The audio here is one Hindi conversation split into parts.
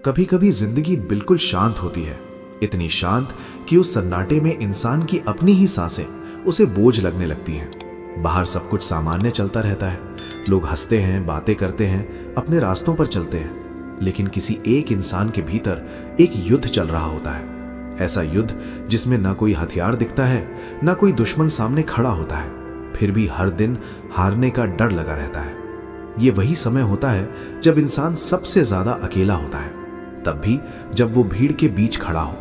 कभी कभी जिंदगी बिल्कुल शांत होती है, इतनी शांत कि उस सन्नाटे में इंसान की अपनी ही सांसें उसे बोझ लगने लगती हैं। बाहर सब कुछ सामान्य चलता रहता है, लोग हंसते हैं, बातें करते हैं, अपने रास्तों पर चलते हैं, लेकिन किसी एक इंसान के भीतर एक युद्ध चल रहा होता है। ऐसा युद्ध जिसमें ना कोई हथियार दिखता है, ना कोई दुश्मन सामने खड़ा होता है, फिर भी हर दिन हारने का डर लगा रहता है। ये वही समय होता है जब इंसान सबसे ज्यादा अकेला होता है, तब भी जब वो भीड़ के बीच खड़ा हो।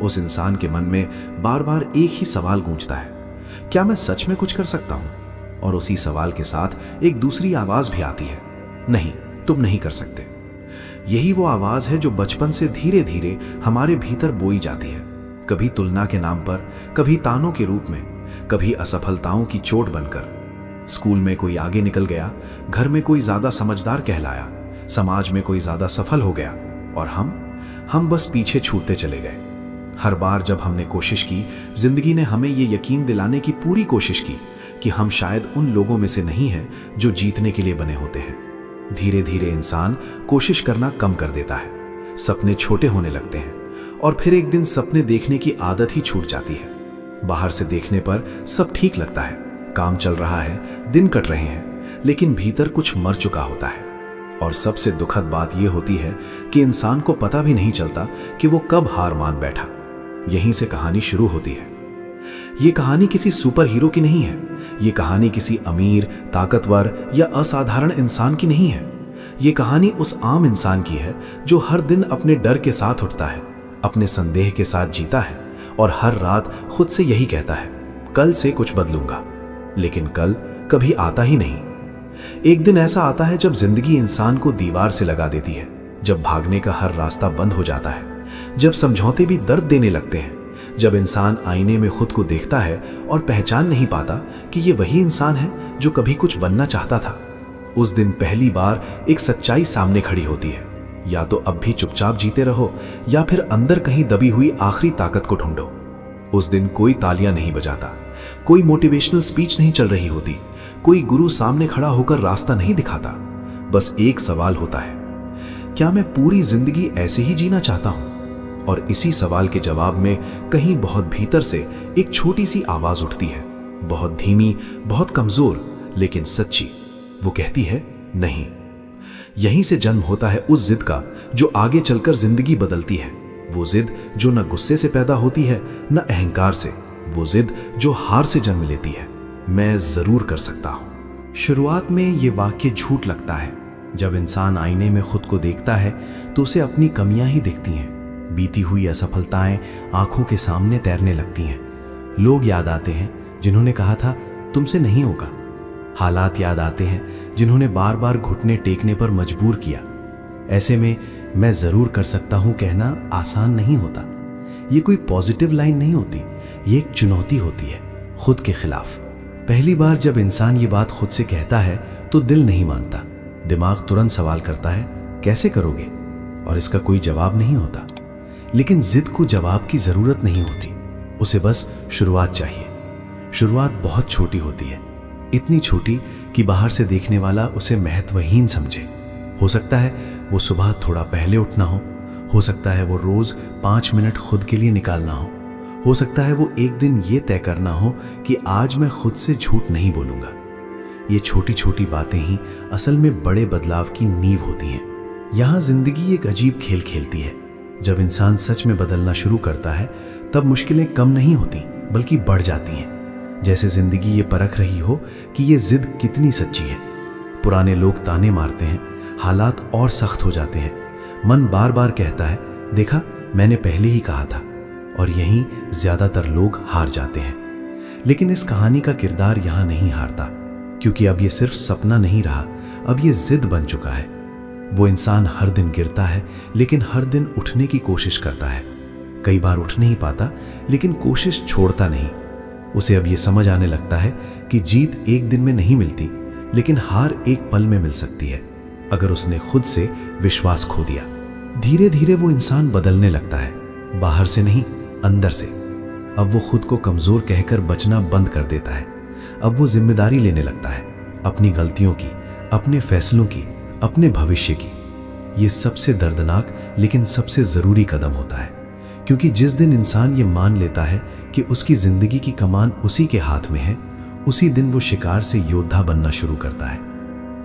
उस इंसान के मन में बार बार एक ही सवाल गूंजता है, क्या मैं सच में कुछ कर सकता हूं? और उसी सवाल के साथ एक दूसरी आवाज भी आती है, नहीं, तुम नहीं कर सकते। यही वो आवाज है जो बचपन से धीरे धीरे हमारे भीतर बोई जाती है, कभी तुलना के नाम पर, कभी तानों के रूप में, कभी असफलताओं की चोट बनकर। स्कूल में कोई आगे निकल गया, घर में कोई ज्यादा समझदार कहलाया, समाज में कोई ज्यादा सफल हो गया, और हम बस पीछे छूटते चले गए। हर बार जब हमने कोशिश की, जिंदगी ने हमें ये यकीन दिलाने की पूरी कोशिश की कि हम शायद उन लोगों में से नहीं हैं जो जीतने के लिए बने होते हैं। धीरे धीरे इंसान कोशिश करना कम कर देता है, सपने छोटे होने लगते हैं, और फिर एक दिन सपने देखने की आदत ही छूट जाती है। बाहर से देखने पर सब ठीक लगता है, काम चल रहा है, दिन कट रहे हैं, लेकिन भीतर कुछ मर चुका होता है। और सबसे दुखद बात यह होती है कि इंसान को पता भी नहीं चलता कि वो कब हार मान बैठा। यहीं से कहानी शुरू होती है। ये कहानी किसी सुपर हीरो की नहीं है, ये कहानी किसी अमीर, ताकतवर या असाधारण इंसान की नहीं है। ये कहानी उस आम इंसान की है जो हर दिन अपने डर के साथ उठता है, अपने संदेह के साथ जीता है, और हर रात खुद से यही कहता है, कल से कुछ बदलूंगा। लेकिन कल कभी आता ही नहीं। एक दिन ऐसा आता है जब जिंदगी इंसान को दीवार से लगा देती है, जब भागने का हर रास्ता बंद हो जाता है, जब समझौते भी दर्द देने लगते हैं, जब इंसान आईने में खुद को देखता है और पहचान नहीं पाता कि ये वही इंसान है जो कभी कुछ बनना चाहता था। उस दिन पहली बार एक सच्चाई सामने खड़ी होती है, या तो अब भी चुपचाप जीते रहो, या फिर अंदर कहीं दबी हुई आखिरी ताकत को ढूंढो। उस दिन कोई तालियां नहीं बजाता, कोई मोटिवेशनल स्पीच नहीं चल रही होती, कोई गुरु सामने खड़ा होकर रास्ता नहीं दिखाता। बस एक सवाल होता है, क्या मैं पूरी जिंदगी ऐसे ही जीना चाहता हूं? और इसी सवाल के जवाब में कहीं बहुत भीतर से एक छोटी सी आवाज उठती है, बहुत धीमी, बहुत कमजोर, लेकिन सच्ची। वो कहती है, नहीं। यहीं से जन्म होता है उस जिद का जो आगे चलकर जिंदगी बदलती है। वो जिद जो न गुस्से से पैदा होती है, न अहंकार से। वो जिद जो हार से जन्म लेती है, मैं जरूर कर सकता हूं। शुरुआत में ये वाक्य झूठ लगता है। जब इंसान आईने में खुद को देखता है तो उसे अपनी कमियां ही दिखती हैं। बीती हुई असफलताएं आंखों के सामने तैरने लगती हैं। लोग याद आते हैं जिन्होंने कहा था तुमसे नहीं होगा। हालात याद आते हैं जिन्होंने बार बार घुटने टेकने पर मजबूर किया। ऐसे में मैं जरूर कर सकता हूं कहना आसान नहीं होता। ये कोई पॉजिटिव लाइन नहीं होती, ये एक चुनौती होती है खुद के खिलाफ। पहली बार जब इंसान ये बात खुद से कहता है तो दिल नहीं मानता। दिमाग तुरंत सवाल करता है, कैसे करोगे? और इसका कोई जवाब नहीं होता। लेकिन जिद को जवाब की जरूरत नहीं होती, उसे बस शुरुआत चाहिए। शुरुआत बहुत छोटी होती है, इतनी छोटी कि बाहर से देखने वाला उसे महत्वहीन समझे। हो सकता है वो सुबह थोड़ा पहले उठना हो सकता है वो रोज 5 मिनट खुद के लिए निकालना हो सकता है वो एक दिन ये तय करना हो कि आज मैं खुद से झूठ नहीं बोलूंगा। ये छोटी छोटी बातें ही असल में बड़े बदलाव की नींव होती हैं। यहाँ जिंदगी एक अजीब खेल खेलती है। जब इंसान सच में बदलना शुरू करता है तब मुश्किलें कम नहीं होती बल्कि बढ़ जाती हैं। जैसे जिंदगी ये परख रही हो कि ये जिद कितनी सच्ची है। पुराने लोग ताने मारते हैं, हालात और सख्त हो जाते हैं, मन बार बार कहता है, देखा मैंने पहले ही कहा था, और यहीं ज्यादातर लोग हार जाते हैं। लेकिन इस कहानी का किरदार यहां नहीं हारता, क्योंकि अब ये सिर्फ सपना नहीं रहा, अब ये जिद बन चुका है। वो इंसान हर दिन गिरता है लेकिन हर दिन उठने की कोशिश करता है। कई बार उठ नहीं पाता लेकिन कोशिश छोड़ता नहीं। उसे अब ये समझ आने लगता है कि जीत एक दिन में नहीं मिलती, लेकिन हार एक पल में मिल सकती है अगर उसने खुद से विश्वास खो दिया। धीरे धीरे वो इंसान बदलने लगता है, बाहर से नहीं अंदर से। अब वो खुद को कमजोर कहकर बचना बंद कर देता है। अब वो जिम्मेदारी लेने लगता है, अपनी गलतियों की, अपने फैसलों की, अपने भविष्य की। ये सबसे दर्दनाक लेकिन सबसे ज़रूरी कदम होता है, क्योंकि जिस दिन इंसान ये मान लेता है कि उसकी ज़िंदगी की कमान उसी के हाथ में है, उसी दिन वो शिकार से योद्धा बनना शुरू करता है।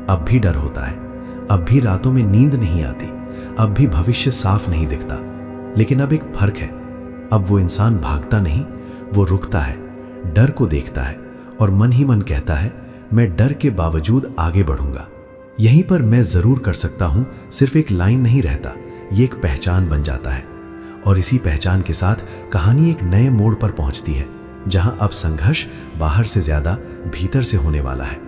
अब भी डर होता है, अब भी रातों में नींद नहीं आती, अब भी भविष्य साफ नहीं दिखता, लेकिन अब एक फर्क है। अब वो इंसान भागता नहीं, वो रुकता है, डर को देखता है और मन ही मन कहता है, मैं डर के बावजूद आगे बढ़ूंगा। यहीं पर मैं जरूर कर सकता हूं सिर्फ एक लाइन नहीं रहता, ये एक पहचान बन जाता है। और इसी पहचान के साथ कहानी एक नए मोड़ पर पहुंचती है, जहां अब संघर्ष बाहर से ज्यादा भीतर से होने वाला है।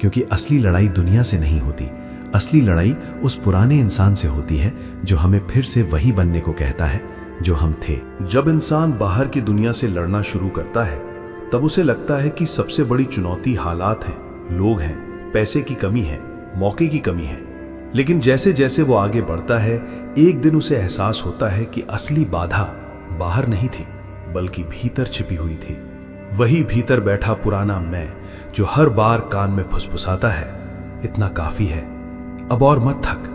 क्योंकि असली लड़ाई दुनिया से नहीं होती, असली लड़ाई उस पुराने इंसान से होती है जो हमें फिर से वही बनने को कहता है जो हम थे। जब इंसान बाहर की दुनिया से लड़ना शुरू करता है, तब उसे लगता है कि सबसे बड़ी चुनौती हालात हैं, लोग हैं, पैसे की कमी है, मौके की कमी है। लेकिन जैसे जैसे वो आगे बढ़ता है, एक दिन उसे एहसास होता है कि असली बाधा बाहर नहीं थी, बल्कि भीतर छिपी हुई थी। वही भीतर बैठा पुराना मैं जो हर बार कान में फुसफुसाता है, इतना काफी है, अब और मत थक,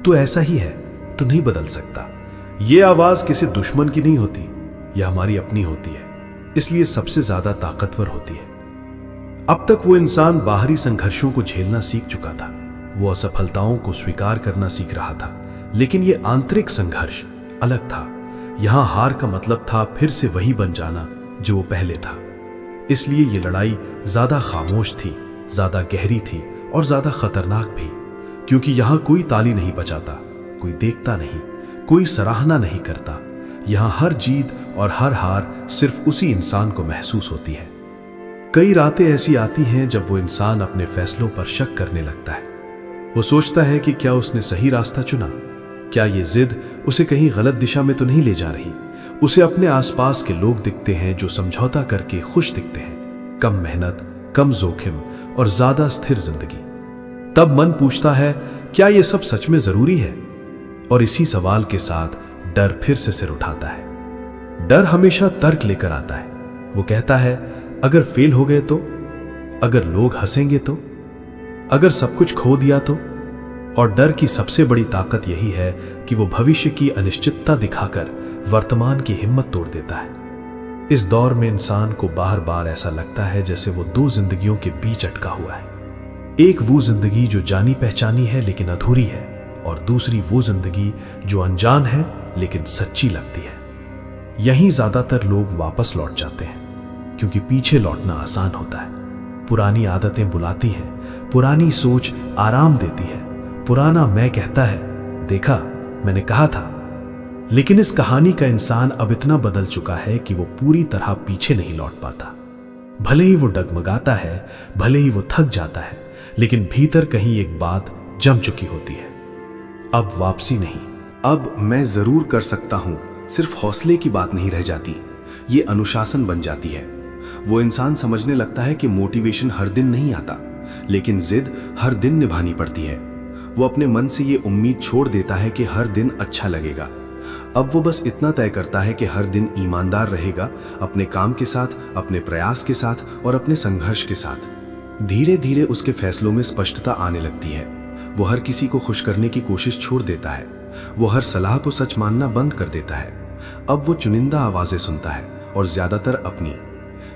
तू ऐसा ही है, तू नहीं बदल सकता। ये आवाज किसी दुश्मन की नहीं होती, यह हमारी अपनी होती है, इसलिए सबसे ज्यादा ताकतवर होती है। अब तक वो इंसान बाहरी संघर्षों को झेलना सीख चुका था, वो असफलताओं को स्वीकार करना सीख रहा था, लेकिन ये आंतरिक संघर्ष अलग था। यहां हार का मतलब था फिर से वही बन जाना जो वो पहले था। इसलिए ये लड़ाई ज्यादा खामोश थी, ज्यादा गहरी थी और ज्यादा खतरनाक भी, क्योंकि यहां कोई ताली नहीं बजाता, कोई देखता नहीं, कोई सराहना नहीं करता। यहां हर जीत और हर हार सिर्फ उसी इंसान को महसूस होती है। कई रातें ऐसी आती हैं जब वो इंसान अपने फैसलों पर शक करने लगता है। वो सोचता है कि क्या उसने सही रास्ता चुना, क्या ये जिद उसे कहीं गलत दिशा में तो नहीं ले जा रही। उसे अपने आसपास के लोग दिखते हैं जो समझौता करके खुश दिखते हैं, कम मेहनत, कम जोखिम और ज्यादा स्थिर जिंदगी। तब मन पूछता है, क्या ये सब सच में जरूरी है? और इसी सवाल के साथ डर फिर से सिर उठाता है। डर हमेशा तर्क लेकर आता है। वो कहता है, अगर फेल हो गए तो, अगर लोग हंसेंगे तो, अगर सब कुछ खो दिया तो। और डर की सबसे बड़ी ताकत यही है कि वो भविष्य की अनिश्चितता दिखाकर वर्तमान की हिम्मत तोड़ देता है। इस दौर में इंसान को बार बार ऐसा लगता है जैसे वो दो जिंदगियों के बीच अटका हुआ है। एक वो जिंदगी जो जानी पहचानी है लेकिन अधूरी है, और दूसरी वो जिंदगी जो अनजान है लेकिन सच्ची लगती है। यहीं ज्यादातर लोग वापस लौट जाते हैं, क्योंकि पीछे लौटना आसान होता है। पुरानी आदतें बुलाती हैं, पुरानी सोच आराम देती है, पुराना मैं कहता है, देखा मैंने कहा था। लेकिन इस कहानी का इंसान अब इतना बदल चुका है कि वो पूरी तरह पीछे नहीं लौट पाता। भले ही वो डगमगाता है, भले ही वो थक जाता है, लेकिन भीतर कहीं एक बात जम चुकी होती है, अब वापसी नहीं। अब मैं जरूर कर सकता हूं, सिर्फ हौसले की बात नहीं रह जाती, ये अनुशासन बन जाती है। वो इंसान समझने लगता है कि मोटिवेशन हर दिन नहीं आता, लेकिन जिद हर दिन निभानी पड़ती है। वो अपने मन से ये उम्मीद छोड़ देता है कि हर दिन अच्छा लगेगा। अब वो बस इतना तय करता है कि हर दिन ईमानदार रहेगा, अपने काम के साथ, अपने प्रयास के साथ और अपने संघर्ष के साथ। धीरे धीरे उसके फैसलों में स्पष्टता आने लगती है। वो हर किसी को खुश करने की कोशिश छोड़ देता है। वो हर सलाह को सच मानना बंद कर देता है। अब वो चुनिंदा आवाजें सुनता है, और ज्यादातर अपनी।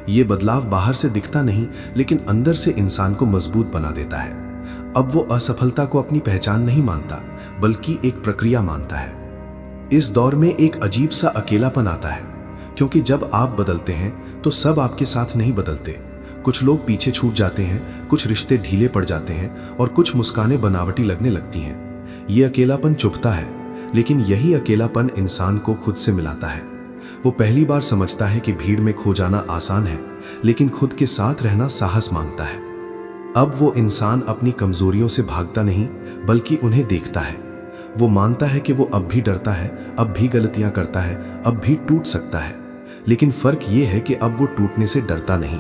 ये बदलाव बाहर से दिखता नहीं, लेकिन अंदर से इंसान को मजबूत बना देता है। अब वो असफलता को अपनी पहचान नहीं मानता, बल्कि एक प्रक्रिया मानता है। इस दौर में एक अजीब सा अकेलापन आता है, क्योंकि जब आप बदलते हैं तो सब आपके साथ नहीं बदलते। कुछ लोग पीछे छूट जाते हैं, कुछ रिश्ते ढीले पड़ जाते हैं और कुछ मुस्कानें बनावटी लगने लगती हैं। ये अकेलापन चुभता है, लेकिन यही अकेलापन इंसान को खुद से मिलाता है। वो पहली बार समझता है कि भीड़ में खो जाना आसान है, लेकिन खुद के साथ रहना साहस मांगता है। अब वो इंसान अपनी कमजोरियों से भागता नहीं, बल्कि उन्हें देखता है। वो मानता है कि वो अब भी डरता है, अब भी गलतियां करता है, अब भी टूट सकता है। लेकिन फर्क ये है कि अब वो टूटने से डरता नहीं,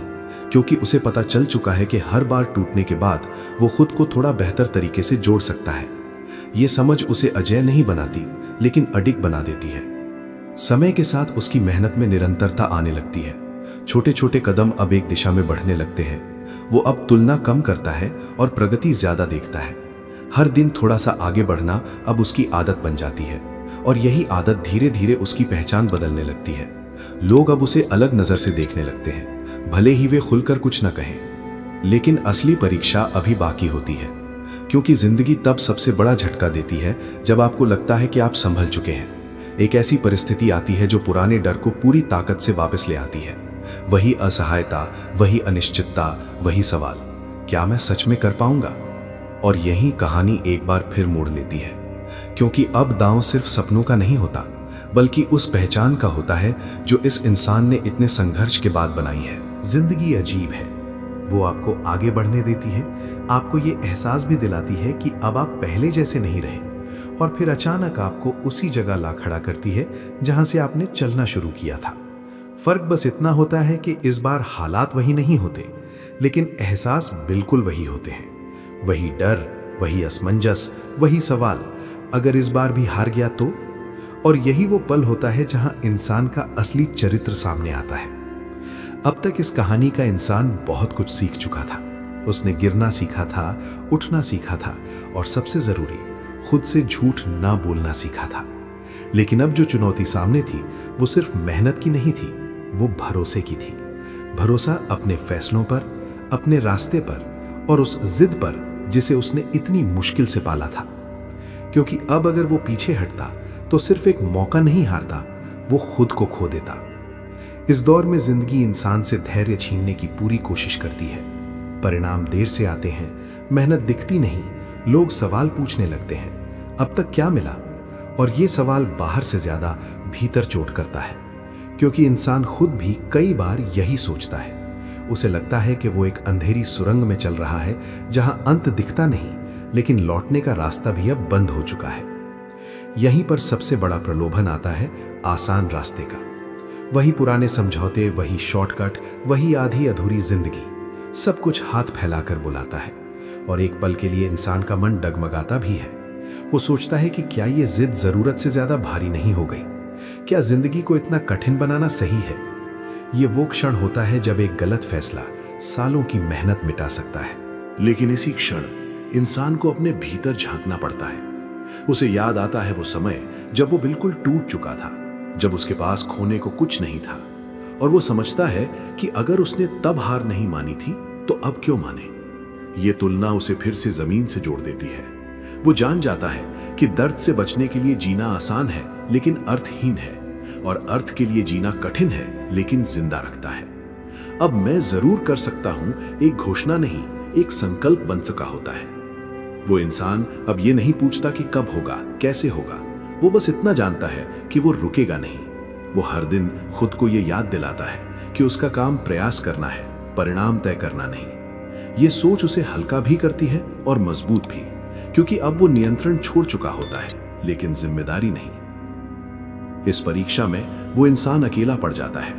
क्योंकि उसे पता चल चुका है कि हर बार टूटने के बाद वो खुद को थोड़ा बेहतर तरीके से जोड़ सकता है। ये समझ उसे अजेय नहीं बनाती, लेकिन अडिग बना देती है। समय के साथ उसकी मेहनत में निरंतरता आने लगती है। छोटे छोटे कदम अब एक दिशा में बढ़ने लगते हैं। वो अब तुलना कम करता है और प्रगति ज्यादा देखता है। हर दिन थोड़ा सा आगे बढ़ना अब उसकी आदत बन जाती है। और यही आदत धीरे धीरे उसकी पहचान बदलने लगती है। लोग अब उसे अलग नजर से देखने लगते हैं, भले ही वे खुलकर कुछ न कहें। लेकिन असली परीक्षा अभी बाकी होती है, क्योंकि जिंदगी तब सबसे बड़ा झटका देती है जब आपको लगता है कि आप संभल चुके हैं। एक ऐसी परिस्थिति आती है जो पुराने डर को पूरी ताकत से वापस ले आती है। वही असहायता, वही अनिश्चितता, वही सवाल, क्या मैं सच में कर पाऊंगा? और यही कहानी एक बार फिर मोड़ लेती है, क्योंकि अब दांव सिर्फ सपनों का नहीं होता, बल्कि उस पहचान का होता है जो इस इंसान ने इतने संघर्ष के बाद बनाई है। जिंदगी अजीब है, वो आपको आगे बढ़ने देती है, आपको ये एहसास भी दिलाती है कि अब आप पहले जैसे नहीं रहे, और फिर अचानक आपको उसी जगह ला खड़ा करती है जहां से आपने चलना शुरू किया था। फर्क बस इतना होता है कि इस बार हालात वही नहीं होते, लेकिन एहसास बिल्कुल वही होते हैं। वही डर, वही असमंजस, वही सवाल, अगर इस बार भी हार गया तो? और यही वो पल होता है जहां इंसान का असली चरित्र सामने आता है। अब तक इस कहानी का इंसान बहुत कुछ सीख चुका था। उसने गिरना सीखा था, उठना सीखा था, और सबसे जरूरी, खुद से झूठ ना बोलना सीखा था। लेकिन अब जो चुनौती सामने थी वो सिर्फ मेहनत की नहीं थी, वो भरोसे की थी। भरोसा अपने फैसलों पर, अपने रास्ते पर, और उस जिद पर जिसे उसने इतनी मुश्किल से पाला था। क्योंकि अब अगर वो पीछे हटता तो सिर्फ एक मौका नहीं हारता, वो खुद को खो देता। इस दौर में जिंदगी इंसान से धैर्य छीनने की पूरी कोशिश करती है। परिणाम देर से आते हैं, मेहनत दिखती नहीं, लोग सवाल पूछने लगते हैं, अब तक क्या मिला? और ये सवाल बाहर से ज्यादा भीतर चोट करता है, क्योंकि इंसान खुद भी कई बार यही सोचता है। उसे लगता है कि वो एक अंधेरी सुरंग में चल रहा है जहां अंत दिखता नहीं, लेकिन लौटने का रास्ता भी अब बंद हो चुका है। यहीं पर सबसे बड़ा प्रलोभन आता है आसान रास्ते का। वही पुराने समझौते, वही शॉर्टकट, वही आधी अधूरी जिंदगी, सब कुछ हाथ फैलाकर बुलाता है। और एक पल के लिए इंसान का मन डगमगाता भी है। वो सोचता है कि क्या ये जिद जरूरत से ज्यादा भारी नहीं हो गई? क्या जिंदगी को इतना कठिन बनाना सही है? ये वो क्षण होता है जब एक गलत फैसला सालों की मेहनत मिटा सकता है। लेकिन इसी क्षण इंसान को अपने भीतर झांकना पड़ता है। उसे याद आता है वो समय जब वो बिल्कुल टूट चुका था, जब उसके पास खोने को कुछ नहीं था, और वो समझता है कि अगर उसने तब हार नहीं मानी थी तो अब क्यों माने। ये तुलना उसे फिर से जमीन से जोड़ देती है। वो जान जाता है कि दर्द से बचने के लिए जीना आसान है लेकिन अर्थहीन है, और अर्थ के लिए जीना कठिन है लेकिन जिंदा रखता है। अब मैं जरूर कर सकता हूं एक घोषणा नहीं, एक संकल्प बन सका होता है। वो इंसान अब ये नहीं पूछता कि कब होगा, कैसे होगा, वो बस इतना जानता है कि वो रुकेगा नहीं। वो हर दिन खुद को ये याद दिलाता है कि उसका काम प्रयास करना है, परिणाम तय करना नहीं। ये सोच उसे हल्का भी करती है और मजबूत भी, क्योंकि अब वो नियंत्रण छोड़ चुका होता है, लेकिन जिम्मेदारी नहीं। इस परीक्षा में वो इंसान अकेला पड़ जाता है।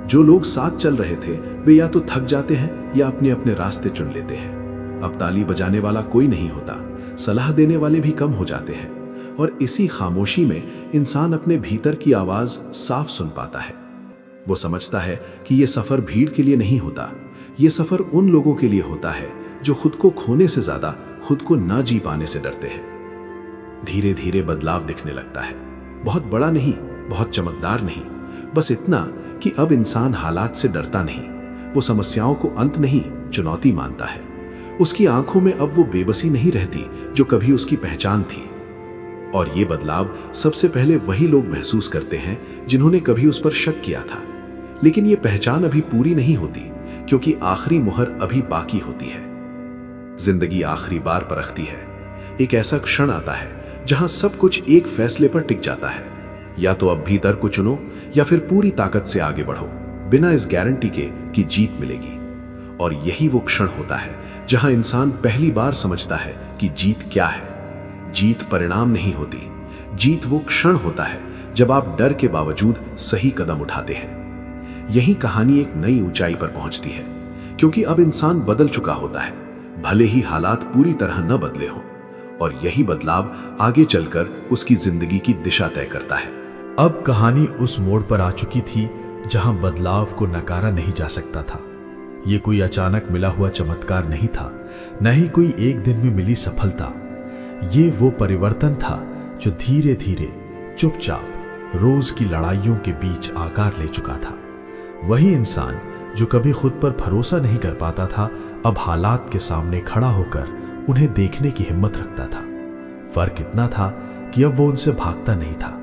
जो लोग साथ चल रहे थे वे या तो थक जाते हैं या अपने अपने रास्ते चुन लेते हैं। अब ताली बजाने वाला कोई नहीं होता, सलाह देने वाले भी कम हो जाते हैं, और इसी खामोशी में इंसान अपने भीतर की आवाज साफ सुन पाता है। वो समझता है कि ये सफर भीड़ के लिए नहीं होता, ये सफर उन लोगों के लिए होता है जो खुद को खोने से ज्यादा खुद को ना जी पाने से डरते हैं। धीरे धीरे बदलाव दिखने लगता है, बहुत बड़ा नहीं, बहुत चमकदार नहीं, बस इतना कि अब इंसान हालात से डरता नहीं, वो समस्याओं को अंत नहीं, चुनौती मानता है। उसकी आंखों में अब वो बेबसी नहीं रहती जो कभी उसकी पहचान थी। और ये बदलाव सबसे पहले वही लोग महसूस करते हैं जिन्होंने कभी उस पर शक किया था। लेकिन ये पहचान अभी पूरी नहीं होती, क्योंकि आखिरी मुहर अभी बाकी होती है। जिंदगी आखिरी बार परखती है। एक ऐसा क्षण आता है जहां सब कुछ एक फैसले पर टिक जाता है, या तो अब भीतर को चुनो या फिर पूरी ताकत से आगे बढ़ो, बिना इस गारंटी के कि जीत मिलेगी। और यही वो क्षण होता है जहां इंसान पहली बार समझता है कि जीत क्या है। जीत परिणाम नहीं होती, जीत वो क्षण होता है जब आप डर के बावजूद सही कदम उठाते हैं। यही कहानी एक नई ऊंचाई पर पहुंचती है, क्योंकि अब इंसान बदल चुका होता है, भले ही हालात पूरी तरह न बदले हों, और यही बदलाव आगे चलकर उसकी जिंदगी की दिशा तय करता है। अब कहानी उस मोड़ पर आ चुकी थी जहां बदलाव को नकारा नहीं जा सकता था। ये कोई अचानक मिला हुआ चमत्कार नहीं था, न ही कोई एक दिन में मिली सफलता। ये वो परिवर्तन था जो धीरे धीरे, चुपचाप रोज की लड़ाइयों के बीच आकार ले चुका था। वही इंसान जो कभी खुद पर भरोसा नहीं कर पाता था, अब हालात के सामने खड़ा होकर उन्हें देखने की हिम्मत रखता था। फर्क इतना था कि अब वो उनसे भागता नहीं था।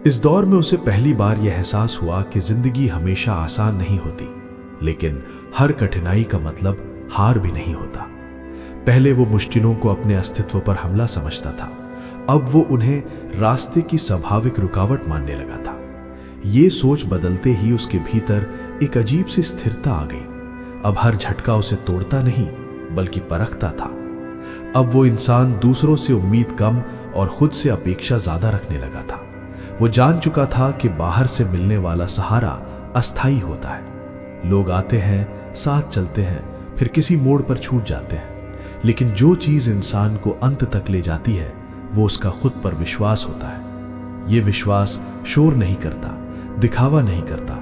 इस दौर में उसे पहली बार यह एहसास हुआ कि जिंदगी हमेशा आसान नहीं होती, लेकिन हर कठिनाई का मतलब हार भी नहीं होता। पहले वो मुश्किलों को अपने अस्तित्व पर हमला समझता था, अब वो उन्हें रास्ते की स्वाभाविक रुकावट मानने लगा था। ये सोच बदलते ही उसके भीतर एक अजीब सी स्थिरता आ गई। अब हर झटका उसे तोड़ता नहीं बल्कि परखता था। अब वो इंसान दूसरों से उम्मीद कम और खुद से अपेक्षा ज्यादा रखने लगा था। वो जान चुका था कि बाहर से मिलने वाला सहारा अस्थायी होता है। लोग आते हैं, साथ चलते हैं, फिर किसी मोड़ पर छूट जाते हैं, लेकिन जो चीज इंसान को अंत तक ले जाती है वो उसका खुद पर विश्वास होता है। ये विश्वास शोर नहीं करता, दिखावा नहीं करता,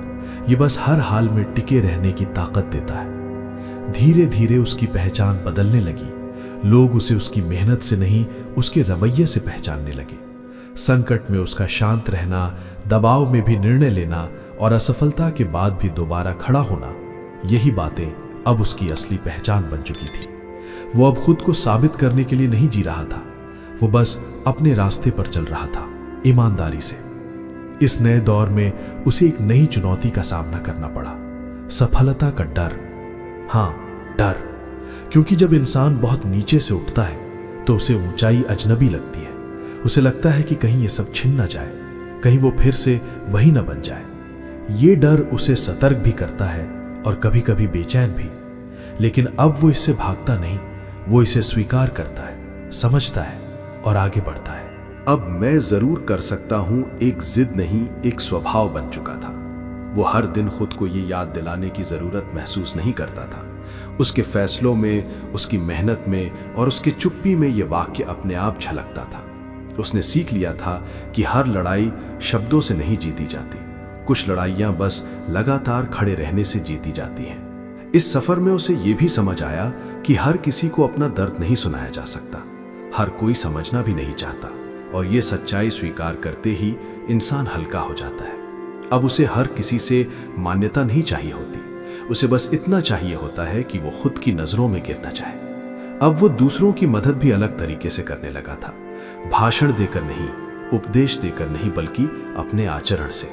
ये बस हर हाल में टिके रहने की ताकत देता है। धीरे धीरे उसकी पहचान बदलने लगी। लोग उसे उसकी मेहनत से नहीं, उसके रवैये से पहचानने लगे। संकट में उसका शांत रहना, दबाव में भी निर्णय लेना और असफलता के बाद भी दोबारा खड़ा होना, यही बातें अब उसकी असली पहचान बन चुकी थी। वो अब खुद को साबित करने के लिए नहीं जी रहा था, वो बस अपने रास्ते पर चल रहा था, ईमानदारी से। इस नए दौर में उसे एक नई चुनौती का सामना करना पड़ा, सफलता का डर। हाँ, डर, क्योंकि जब इंसान बहुत नीचे से उठता है तो उसे ऊंचाई अजनबी लगती है। उसे लगता है कि कहीं ये सब छिन न जाए, कहीं वो फिर से वही न बन जाए। ये डर उसे सतर्क भी करता है और कभी कभी बेचैन भी। लेकिन अब वो इससे भागता नहीं, वो इसे स्वीकार करता है, समझता है और आगे बढ़ता है। अब मैं जरूर कर सकता हूं एक जिद नहीं, एक स्वभाव बन चुका था। वो हर दिन खुद को ये याद दिलाने की जरूरत महसूस नहीं करता था। उसके फैसलों में, उसकी मेहनत में और उसके चुप्पी में ये वाक्य अपने आप झलकता था। उसने सीख लिया था कि हर लड़ाई शब्दों से नहीं जीती जाती, कुछ लड़ाइयां बस लगातार खड़े रहने से जीती जाती हैं। इस सफर में उसे ये भी समझ आया कि हर किसी को अपना दर्द नहीं सुनाया जा सकता, हर कोई समझना भी नहीं चाहता, और ये सच्चाई स्वीकार करते ही इंसान हल्का हो जाता है। अब उसे हर किसी से मान्यता नहीं चाहिए होती, उसे बस इतना चाहिए होता है कि वो खुद की नजरों में गिरना चाहे। अब वो दूसरों की मदद भी अलग तरीके से करने लगा था, भाषण देकर नहीं, उपदेश देकर नहीं, बल्कि अपने आचरण से।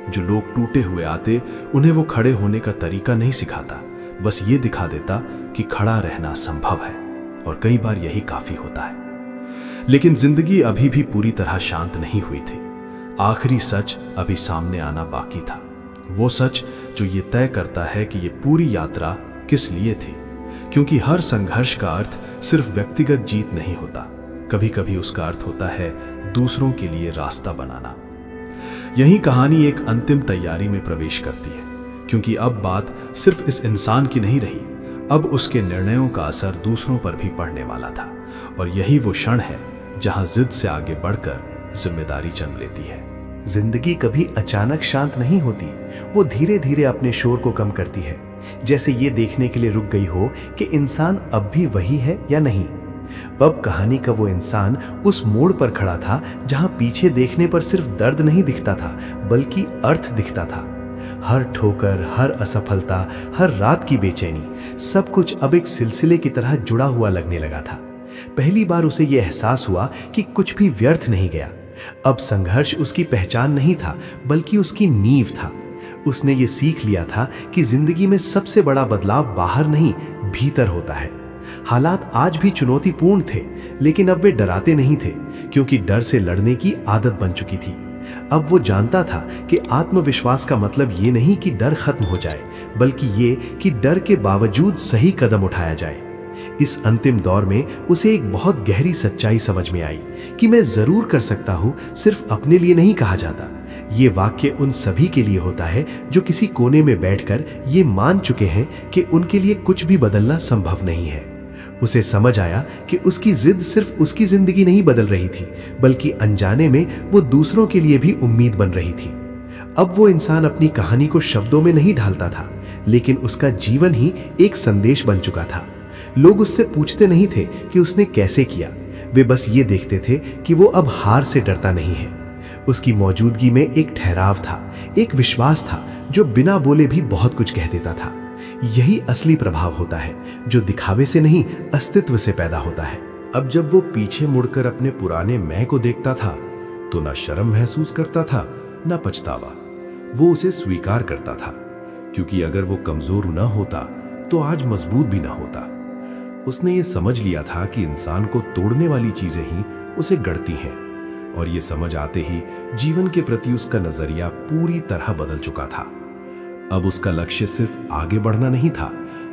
जो लोग टूटे हुए आते, उन्हें वो खड़े होने का तरीका नहीं सिखाता, बस ये दिखा देता कि खड़ा रहना संभव है, और कई बार यही काफी होता है। लेकिन जिंदगी अभी भी पूरी तरह शांत नहीं हुई थी। आखिरी सच अभी सामने आना बाकी था, वो सच जो ये तय करता है कि ये पूरी यात्रा किस लिए थी। क्योंकि हर संघर्ष का अर्थ सिर्फ व्यक्तिगत जीत नहीं होता, कभी कभी उसका अर्थ होता है दूसरों के लिए रास्ता बनाना। यही कहानी एक अंतिम तैयारी में प्रवेश करती है, क्योंकि अब बात सिर्फ इस इंसान की नहीं रही, अब उसके निर्णयों का असर दूसरों पर भी पड़ने वाला था। और यही वो क्षण है जहां जिद से आगे बढ़कर जिम्मेदारी जन्म लेती है। जिंदगी कभी अचानक शांत नहीं होती, वो धीरे धीरे अपने शोर को कम करती है, जैसे ये देखने के लिए रुक गई हो कि इंसान अब भी वही है या नहीं। अब कहानी का वो इंसान उस मोड़ पर खड़ा था जहां पीछे देखने पर सिर्फ दर्द नहीं दिखता था, बल्कि अर्थ दिखता था। हर ठोकर, हर असफलता, हर रात की बेचैनी, सब कुछ अब एक सिलसिले की तरह जुड़ा हुआ लगने लगा था। पहली बार उसे यह एहसास हुआ कि कुछ भी व्यर्थ नहीं गया। अब संघर्ष उसकी पहचान नहीं था, बल्कि उसकी नींव था। उसने ये सीख लिया था कि जिंदगी में सबसे बड़ा बदलाव बाहर नहीं, भीतर होता है। हालात आज भी चुनौतीपूर्ण थे, लेकिन अब वे डराते नहीं थे, क्योंकि डर से लड़ने की आदत बन चुकी थी। अब वो जानता था कि आत्मविश्वास का मतलब ये नहीं कि डर खत्म हो जाए, बल्कि ये कि डर के बावजूद सही कदम उठाया जाए। इस अंतिम दौर में उसे एक बहुत गहरी सच्चाई समझ में आई कि मैं जरूर कर सकता हूं, सिर्फ अपने लिए नहीं कहा जाता। ये वाक्य उन सभी के लिए होता है जो किसी कोने में बैठकर ये मान चुके हैं कि उनके लिए कुछ भी बदलना संभव नहीं है। उसे समझ आया कि उसकी जिद सिर्फ उसकी जिंदगी नहीं बदल रही थी, बल्कि अनजाने में वो दूसरों के लिए भी उम्मीद बन रही थी। अब वो इंसान अपनी कहानी को शब्दों में नहीं ढालता था, लेकिन उसका जीवन ही एक संदेश बन चुका था। लोग उससे पूछते नहीं थे कि उसने कैसे किया, वे बस ये देखते थे कि वो अब हार से डरता नहीं है। उसकी मौजूदगी में एक ठहराव था, एक विश्वास था जो बिना बोले भी बहुत कुछ कह देता था। यही असली प्रभाव होता है जो दिखावे से नहीं, अस्तित्व से पैदा होता है। अब जब वो पीछे मुड़कर अपने पुराने मैं को देखता था तो ना शर्म महसूस करता था ना पछतावा। वो उसे स्वीकार करता था, क्योंकि अगर वो कमजोर ना होता तो आज मजबूत भी ना होता। उसने ये समझ लिया था कि इंसान को तोड़ने वाली चीजें ही उसे गढ़ती हैं, और ये समझ आते ही जीवन के प्रति उसका नजरिया पूरी तरह बदल चुका था। अब उसका लक्ष्य सिर्फ आगे बढ़ना नहीं था,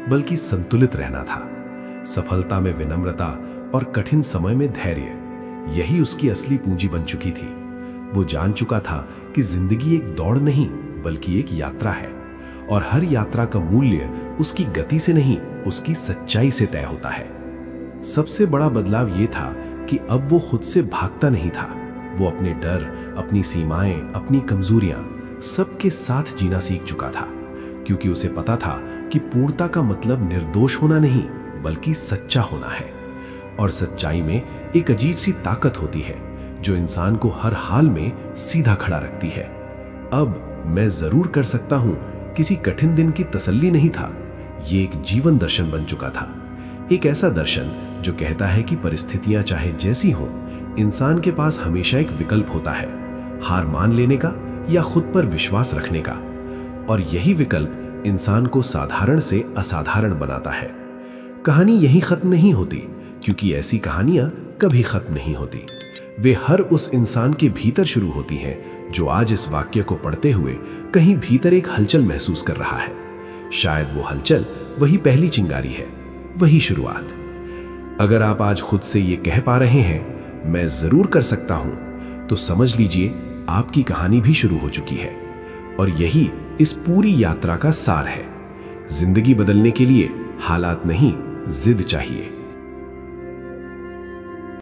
बल्कि संतुलित रहना था। सफलता में विनम्रता और कठिन समय में धैर्य, यही उसकी असली पूंजी बन चुकी थी। वो जान चुका था कि जिंदगी एक दौड़ नहीं बल्कि एक यात्रा है, और हर यात्रा का मूल्य उसकी गति से नहीं, उसकी सच्चाई से तय होता है। सबसे बड़ा बदलाव ये था कि अब वो खुद से भागता नहीं था। वो अपने डर, अपनी सीमाएं, अपनी कमजोरियां सबके साथ जीना सीख चुका था, क्योंकि उसे पता था कि पूर्णता का मतलब निर्दोष होना नहीं बल्कि सच्चा होना है। और सच्चाई में एक अजीब सी ताकत होती है जो इंसान को हर हाल में सीधा खड़ा रखती है। अब मैं जरूर कर सकता हूं किसी कठिन दिन की तसल्ली नहीं था, ये एक जीवन दर्शन बन चुका था। एक ऐसा दर्शन जो कहता है कि परिस्थितियां चाहे जैसी हों, इंसान के पास हमेशा एक विकल्प होता है, हार मान लेने का या खुद पर विश्वास रखने का। और यही विकल्प इंसान को साधारण से असाधारण बनाता है। कहानी यही खत्म नहीं होती, क्योंकि ऐसी कहानियां कभी खत्म नहीं होती। वे हर उस इंसान के भीतर शुरू होती हैं जो आज इस वाक्य को पढ़ते हुए कहीं भीतर एक हलचल महसूस कर रहा है। शायद वो हलचल वही पहली चिंगारी है, वही शुरुआत। अगर आप आज खुद से ये कह पा रहे हैं मैं जरूर कर सकता हूं, तो समझ लीजिए आपकी कहानी भी शुरू हो चुकी है। और यही इस पूरी यात्रा का सार है। जिंदगी बदलने के लिए हालात नहीं, जिद चाहिए।